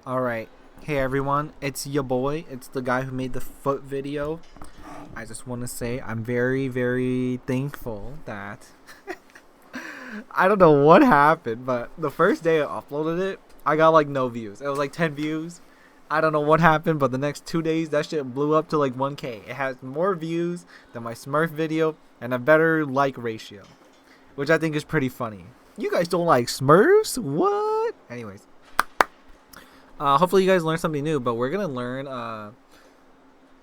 Alright, hey everyone, it's your boy, it's the guy who made the foot video. I just want to say I'm very, very thankful that I don't know what happened, but the first day I uploaded it, I got like no views. It was like 10 views. I don't know what happened, but the next 2 days that shit blew up to like 1K. It has more views than my Smurf video and a better like ratio, which I think is pretty funny. You guys don't like Smurfs? What? Anyways. Hopefully you guys learned something new, but we're gonna learn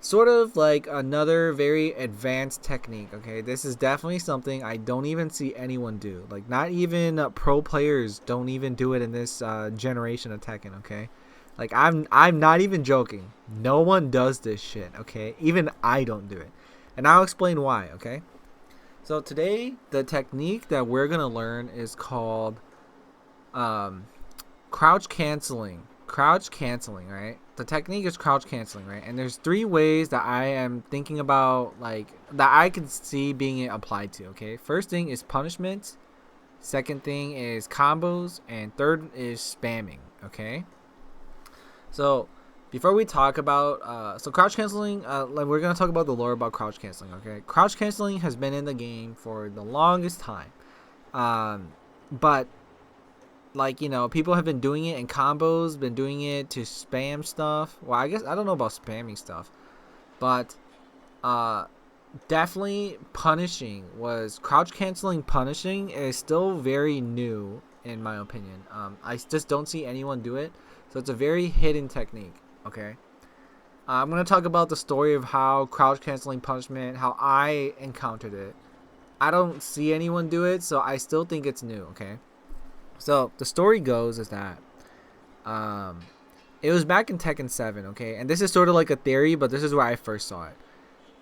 sort of like another very advanced technique. Okay, this is definitely something I don't even see anyone do. Like not even pro players don't even do it in this generation of Tekken. Okay, like I'm not even joking. No one does this shit. Okay, even I don't do it, and I'll explain why. Okay, so today the technique that we're gonna learn is called crouch canceling. Crouch canceling, right? The technique is crouch canceling, right? And there's three ways that I am thinking about, like, that I can see being applied to. Okay, first thing is punishment, second thing is combos, and third is spamming. Okay, so before we talk about so crouch canceling, like we're gonna talk about the lore about crouch canceling. Okay, crouch canceling has been in the game for the longest time, but like, you know, people have been doing it in combos, been doing it to spam stuff. Well, I guess I don't know about spamming stuff, but uh definitely punishing was crouch canceling. Punishing is still very new in my opinion. I just don't see anyone do it, so it's a very hidden technique. Okay, I'm gonna talk about the story of how crouch canceling punishment, how I encountered it. I don't see anyone do it, so I still think it's new. Okay, so the story goes is that um, it was back in Tekken 7, okay? And this is sort of like a theory, but this is where I first saw it.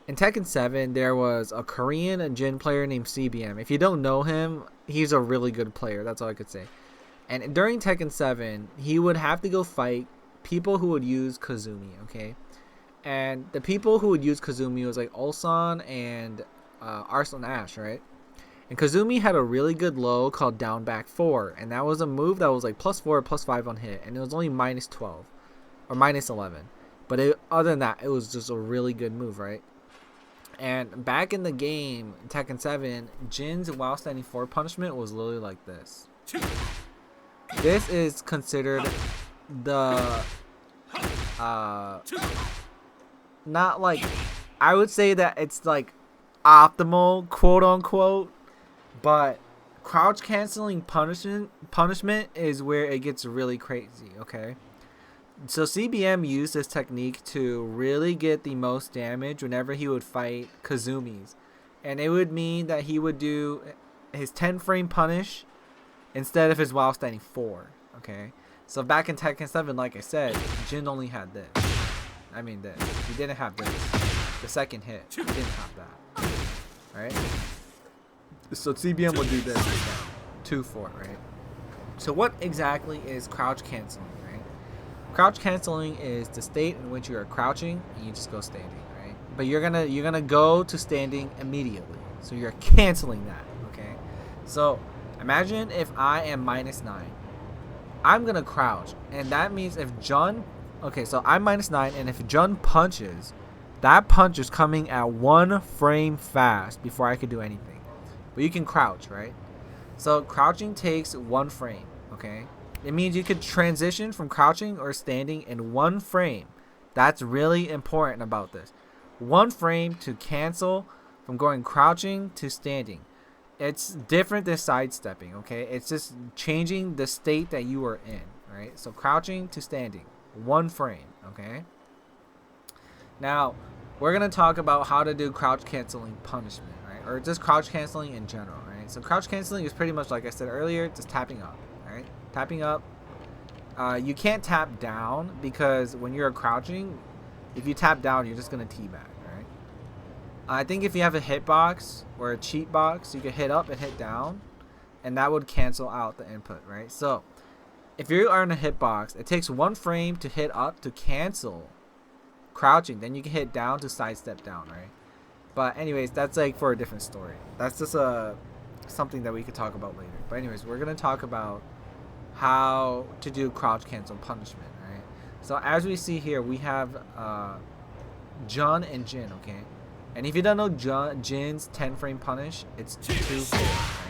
In Tekken 7, there was a Korean Jin player named CBM. If you don't know him, he's a really good player. That's all I could say. And during Tekken 7, he would have to go fight people who would use Kazumi, okay? And the people who would use Kazumi was like Ulsan and Arslan Ash, right? And Kazumi had a really good low called down back 4, and that was a move that was like +4, +5 on hit, and it was only -12 or -11. But other than that, it was just a really good move, right? And back in the game, Tekken 7, Jin's while standing 4 punishment was literally like this. This is considered the not like, I would say that it's like optimal, quote unquote. But crouch canceling punishment is where it gets really crazy. Okay, so CBM used this technique to really get the most damage whenever he would fight Kazumis, and it would mean that he would do his 10 frame punish instead of his while standing 4. Okay, so back in Tekken 7, like I said, Jin only had this. I mean this. He didn't have this. The second hit, he didn't have that. Right. So CBM will do this 2-4, right? So what exactly is crouch canceling, right? Crouch canceling is the state in which you are crouching and you just go standing, right? But you're gonna go to standing immediately. So you're canceling that, okay? So imagine if I am -9. I'm gonna crouch, and that means if Jun, okay, so I'm -9, and if Jun punches, that punch is coming at 1 frame fast before I could do anything. But you can crouch, right? So crouching takes 1 frame, okay? It means you could transition from crouching or standing in 1 frame. That's really important about this. 1 frame to cancel from going crouching to standing. It's different than sidestepping, okay? It's just changing the state that you are in, right? So crouching to standing, 1 frame, okay? Now, we're going to talk about how to do crouch canceling punishment, right? Or just crouch canceling in general, right? So crouch canceling is pretty much, like I said earlier, just tapping up, right? Tapping up. You can't tap down because when you're crouching, if you tap down, you're just going to teabag, right? I think if you have a hitbox or a cheat box, you can hit up and hit down, and that would cancel out the input, right? So if you are in a hitbox, it takes 1 frame to hit up to cancel crouching, then you can hit down to sidestep down, right? But anyways, that's like for a different story. That's just something that we could talk about later. But anyways, we're gonna talk about how to do crouch cancel punishment, right? So as we see here, we have Jun and Jin, okay? And if you don't know Jin's 10 frame punish, it's 2 frames, right?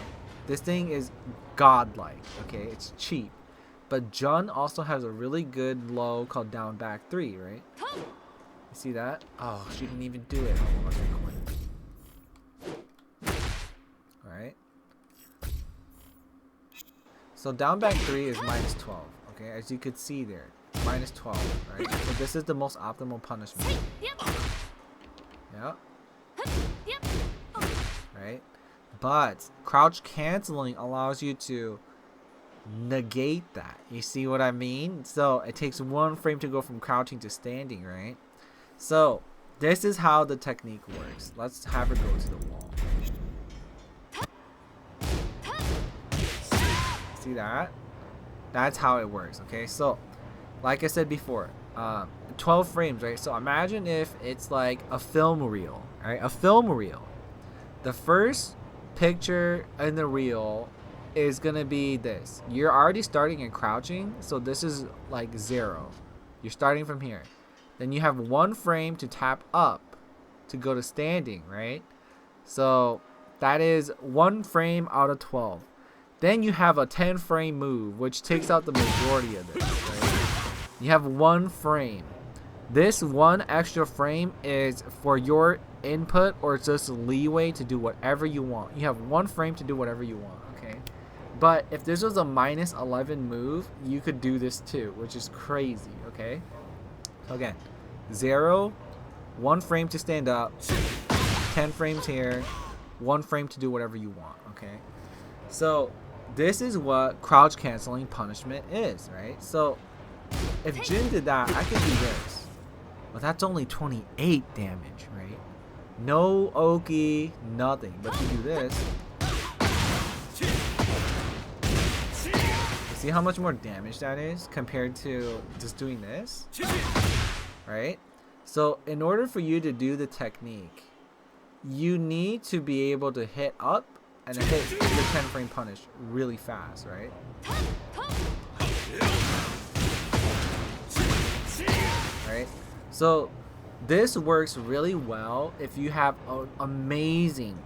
This thing is godlike, okay? It's cheap. But Jun also has a really good low called down back 3, right? You see that? Oh, she didn't even do it. Oh, let's record. Alright. So down back 3 is -12, okay? As you could see there. -12, right? So this is the most optimal punishment. Yeah. Right? But crouch canceling allows you to negate that. You see what I mean? So it takes 1 frame to go from crouching to standing, right? So this is how the technique works. Let's have her go to the wall. See that? That's how it works, okay? So like I said before, 12 frames, right? So imagine if it's like a film reel, right? A film reel. The first picture in the reel is gonna be this. You're already starting in crouching, so this is like 0. You're starting from here. Then you have 1 frame to tap up to go to standing, right? So that is 1 frame out of 12. Then you have a 10 frame move, which takes out the majority of this, right? You have 1 frame. This 1 extra frame is for your input or just leeway to do whatever you want. You have 1 frame to do whatever you want, okay? But if this was a -11 move, you could do this too, which is crazy, okay? So again, 0, 1 frame to stand up, 10 frames here, 1 frame to do whatever you want, okay? So this is what crouch canceling punishment is, right? So if Jin did that, I could do this. But that's only 28 damage, right? No Oki, nothing. But to do this, see how much more damage that is compared to just doing this, right? So in order for you to do the technique, you need to be able to hit up and then hit the 10 frame punish really fast, right? Right? So this works really well if you have an amazing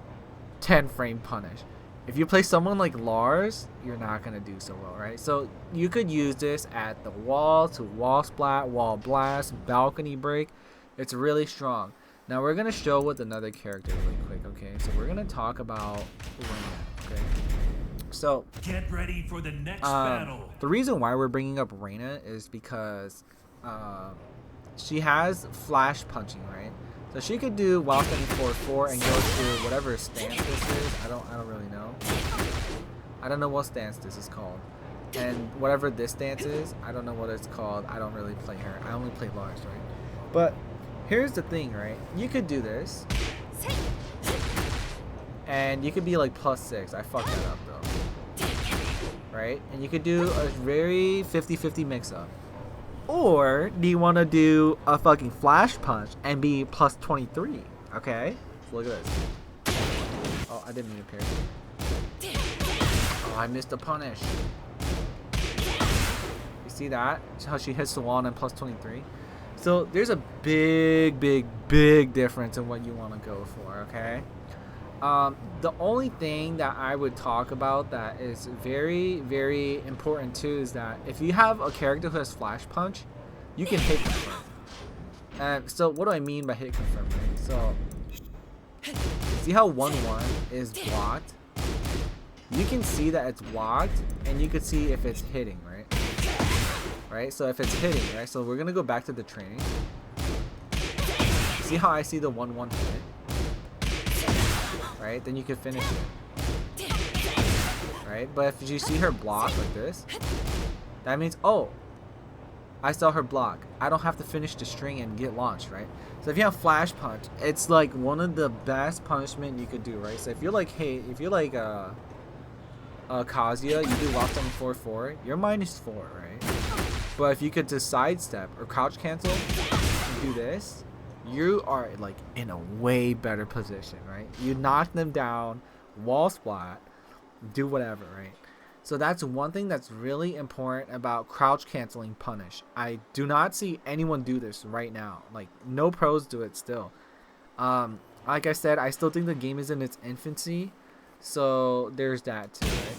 10 frame punish. If you play someone like Lars, you're not going to do so well, right? So you could use this at the wall to wall splat, wall blast, balcony break. It's really strong. Now we're going to show with another character really quick, okay? So we're going to talk about Reina, okay? So get ready for the next battle. The reason why we're bringing up Reina is because she has flash punching, right? So she could do while standing forward 4 and go to whatever stance this is. I don't really know. I don't know what stance this is called. And whatever this stance is, I don't know what it's called. I don't really play her. I only play Lars, right? But here's the thing, right? You could do this. And you could be like +6. I fucked that up though. Right? And you could do a very 50-50 mix-up. Or do you want to do a fucking flash punch and be +23? Okay? So look at this. Oh, I didn't mean to parry. Oh, I missed a punish. You see that? How she hits the wall and +23? So there's a big difference in what you want to go for, okay? The only thing that I would talk about that is very important too is that if you have a character who has flash punch, you can hit confirm. And so what do I mean by hit confirm? Right? So see how 1-1 is blocked? You can see that it's blocked and you can see if it's hitting, right? Right? So if it's hitting, right? So we're gonna go back to the training. See how I see the 1-1 hit? Right? Then you can finish it. Right? But if you see her block like this, that means, oh, I saw her block. I don't have to finish the string and get launched, right? So if you have flash punch, it's like one of the best punishment you could do, right? So if you're like, hey, if you're like Kazuya, you do locked on 4-4, you're -4, right? But if you could just sidestep or crouch cancel and do this, you are like in a way better position, right? You knock them down, wall splat, do whatever, right? So that's one thing that's really important about crouch canceling punish. I do not see anyone do this right now. Like, no pros do it still. Like I said, I still think the game is in its infancy. So there's that too, right?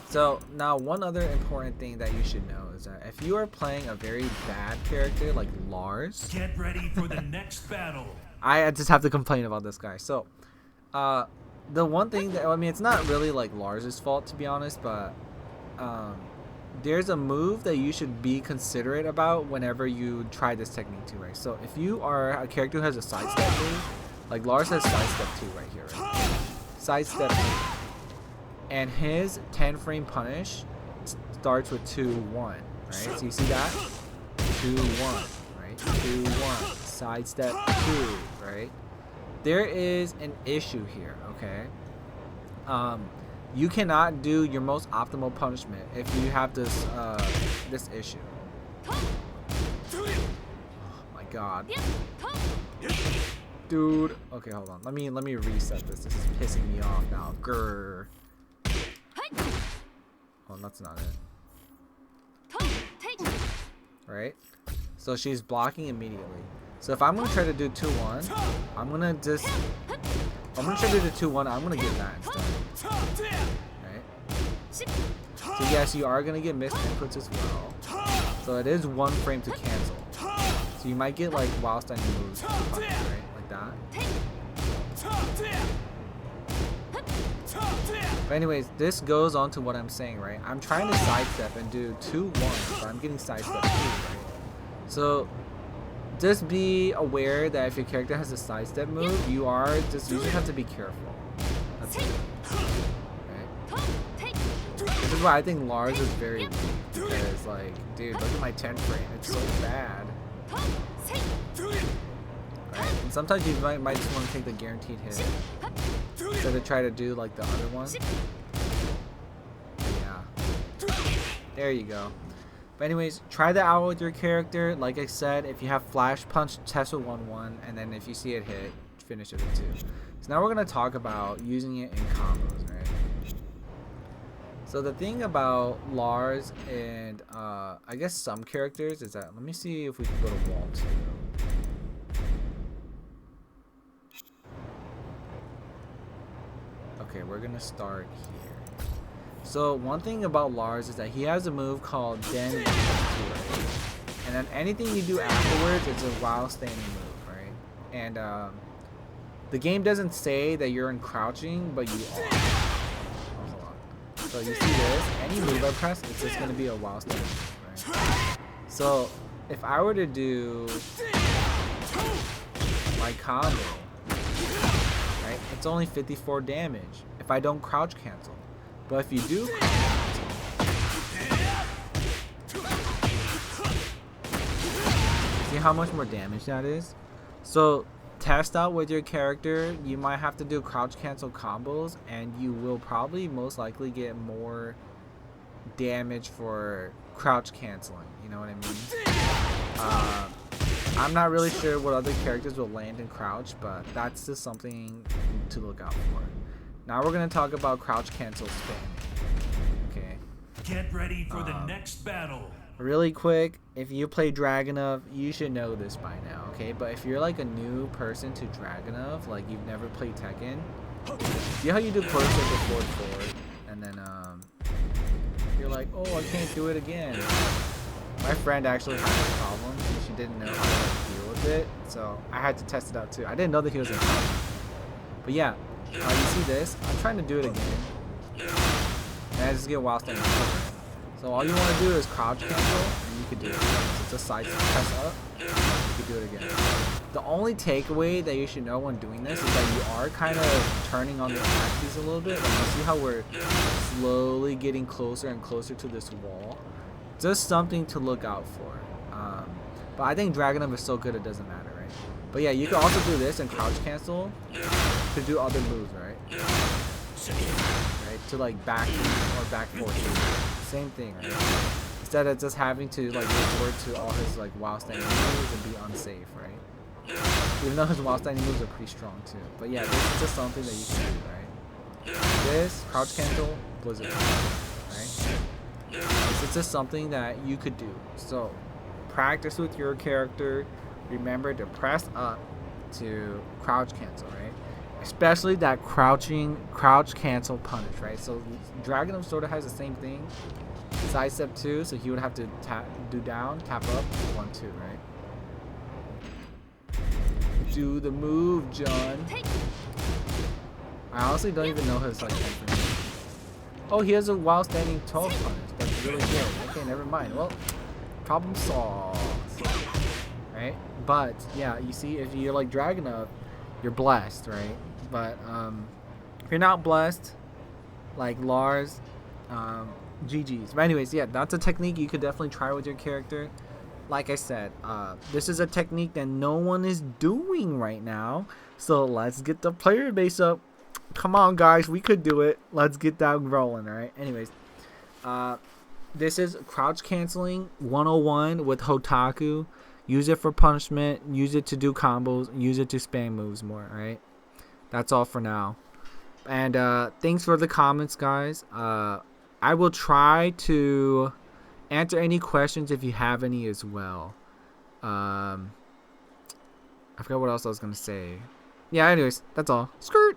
So now one other important thing that you should know is that if you are playing a very bad character like Lars, Get ready for the next battle. I just have to complain about this guy. So the one thing that, I mean, it's not really like Lars's fault to be honest, but there's a move that you should be considerate about whenever you try this technique too, right? So if you are a character who has a sidestep move, like Lars has sidestep 2 right here, right? Sidestep 2. And his 10 frame punish starts with 2-1, right? So you see that? 2-1, right? 2-1. Sidestep 2, right? There is an issue here, okay? You cannot do your most optimal punishment if you have this this issue. Oh my god. Dude. Okay, hold on. Let me reset this. This is pissing me off now. Grr. Oh, that's not it. Right? So she's blocking immediately. So if I'm gonna try to do 2-1, I'm gonna try to do 2-1, I'm gonna get that instead. Right? So yes, you are gonna get missed inputs as well. So it is 1 frame to cancel. So you might get like while standing moves, right? Like that. But anyways, this goes on to what I'm saying, right? I'm trying to sidestep and do 2-1, but I'm getting sidestep 2, right? So just be aware that if your character has a sidestep move, you just have to be careful. That's it. Right? This is why I think Lars is very weak, because like, dude, look at my 10 frame. It's so bad. Right? And sometimes you might just want to take the guaranteed hit instead of try to do like the other one. Yeah. There you go. But anyways, try that out with your character. Like I said, if you have flash punch, test with 1-1, and then if you see it hit, finish it with 2. So now we're gonna talk about using it in combos, right? So the thing about Lars and I guess some characters is that, let me see if we can go to wall 2. Okay, we're gonna start here. So one thing about Lars is that he has a move called Den, and then anything you do afterwards, it's a while standing move, right? And the game doesn't say that you're in crouching, but you are. Oh, hold on. So you see this? Any move I press, it's just gonna be a while standing move, right? So if I were to do my combo, right, it's only 54 damage if I don't crouch cancel. But if you do crouch cancel, see how much more damage that is? So test out with your character. You might have to do crouch cancel combos, and you will probably most likely get more damage for crouch canceling. You know what I mean? I'm not really sure what other characters will land in crouch, but that's just something to look out for. Now we're going to talk about crouch cancel spam. Okay. Get ready for the next battle. Really quick, if you play Dragunov, you should know this by now, okay? But if you're like a new person to Dragunov, like you've never played Tekken, see how you do quarter circle forward, and then you're like, oh, I can't do it again. My friend actually had a problem, and she didn't know how to deal with it, so I had to test it out too. I didn't know that he was in trouble. But yeah. You see this? I'm trying to do it again, and I just get while standing. So all you want to do is crouch cancel, and you can do it. It's a side press up, you can do it again. The only takeaway that you should know when doing this is that you are kind of turning on the axes a little bit. Like you see how we're slowly getting closer and closer to this wall. Just something to look out for. But I think Dragunov is so good it doesn't matter, right? But yeah, you can also do this and crouch cancel to do other moves, right? Right? To like back or back forward. Same thing, right? Instead of just having to like resort to all his like while standing moves and be unsafe, right? Even though his while standing moves are pretty strong too. But yeah, this is just something that you can do, right? This, crouch cancel, blizzard. Right? right? This is something that you could do. So practice with your character. Remember to press up to crouch cancel, right? Especially that crouch cancel punish, right? So Dragon of sort of has the same thing. Side step 2, so he would have to do down, tap up, 1, 2, right? Do the move, John. I honestly don't even know his like. Oh, he has a while standing 12 punish. That's really good. Okay, never mind. Well, problem solved. Right? But yeah, you see, if you're like Dragon up, you're blessed, right? But if you're not blessed, like Lars, GG's. But anyways, yeah, that's a technique you could definitely try with your character. Like I said, this is a technique that no one is doing right now. So let's get the player base up. Come on, guys, we could do it. Let's get that rolling, all right? Anyways, this is crouch canceling 101 with Hotaku. Use it for punishment. Use it to do combos. Use it to spam moves more, all right? That's all for now. And thanks for the comments, guys. I will try to answer any questions if you have any as well. I forgot what else I was going to say. Yeah, anyways, that's all. Skirt!